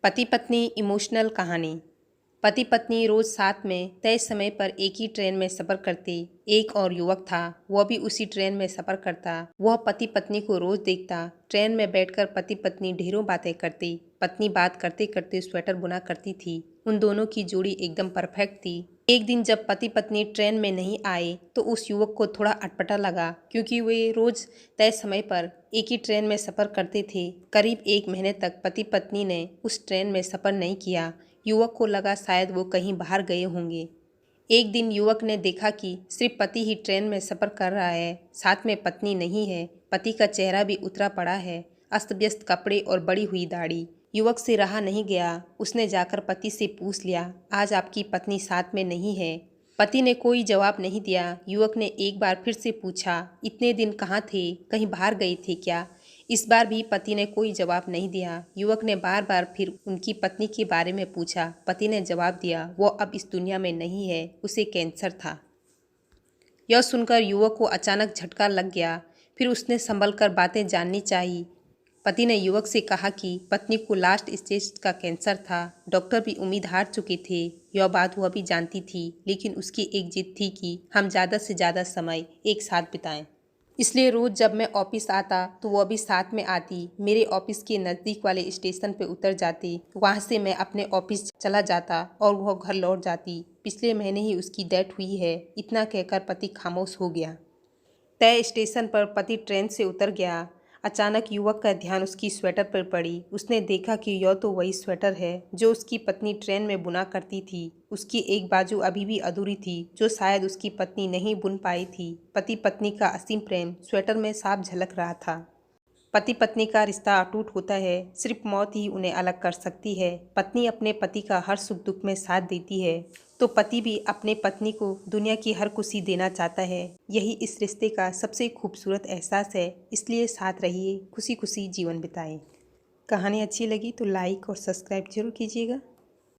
पति पत्नी इमोशनल कहानी। पति पत्नी रोज साथ में तय समय पर एक ही ट्रेन में सफ़र करते। एक और युवक था, वह भी उसी ट्रेन में सफ़र करता। वह पति पत्नी को रोज देखता। ट्रेन में बैठकर पति पत्नी ढेरों बातें करते। पत्नी बात करते करते स्वेटर बुना करती थी। उन दोनों की जोड़ी एकदम परफेक्ट थी। एक दिन जब पति पत्नी ट्रेन में नहीं आए तो उस युवक को थोड़ा अटपटा लगा, क्योंकि वे रोज तय समय पर एक ही ट्रेन में सफ़र करते थे। करीब 1 महीने तक पति पत्नी ने उस ट्रेन में सफ़र नहीं किया। युवक को लगा शायद वो कहीं बाहर गए होंगे। एक दिन युवक ने देखा कि सिर्फ पति ही ट्रेन में सफ़र कर रहा है, साथ में पत्नी नहीं है। पति का चेहरा भी उतरा पड़ा है, अस्त व्यस्त कपड़े और बड़ी हुई दाढ़ी। युवक से रहा नहीं गया, उसने जाकर पति से पूछ लिया, आज आपकी पत्नी साथ में नहीं है? पति ने कोई जवाब नहीं दिया। युवक ने एक बार फिर से पूछा, इतने दिन कहाँ थे, कहीं बाहर गए थे क्या? इस बार भी पति ने कोई जवाब नहीं दिया। युवक ने बार बार फिर उनकी पत्नी के बारे में पूछा। पति ने जवाब दिया, वो अब इस दुनिया में नहीं है, उसे कैंसर था। यह सुनकर युवक को अचानक झटका लग गया। फिर उसने संभल कर बातें जाननी चाहिए। पति ने युवक से कहा कि पत्नी को लास्ट स्टेज का कैंसर था। डॉक्टर भी उम्मीद हार चुके थे। यह बात वह भी जानती थी, लेकिन उसकी एक जिद थी कि हम ज़्यादा से ज़्यादा समय एक साथ बिताएं। इसलिए रोज़ जब मैं ऑफिस आता तो वह भी साथ में आती। मेरे ऑफिस के नज़दीक वाले स्टेशन पर उतर जाती। वहाँ से मैं अपने ऑफिस चला जाता और वह घर लौट जाती। पिछले महीने ही उसकी डेथ हुई है। इतना कहकर पति खामोश हो गया। तय स्टेशन पर पति ट्रेन से उतर गया। अचानक युवक का ध्यान उसकी स्वेटर पर पड़ी। उसने देखा कि यह तो वही स्वेटर है जो उसकी पत्नी ट्रेन में बुना करती थी। उसकी एक बाजू अभी भी अधूरी थी, जो शायद उसकी पत्नी नहीं बुन पाई थी। पति पत्नी का असीम प्रेम स्वेटर में साफ झलक रहा था। पति पत्नी का रिश्ता अटूट होता है, सिर्फ मौत ही उन्हें अलग कर सकती है। पत्नी अपने पति का हर सुख दुख में साथ देती है, तो पति भी अपने पत्नी को दुनिया की हर खुशी देना चाहता है। यही इस रिश्ते का सबसे खूबसूरत एहसास है। इसलिए साथ रहिए, खुशी खुशी जीवन बिताएं। कहानी अच्छी लगी तो लाइक और सब्सक्राइब जरूर कीजिएगा।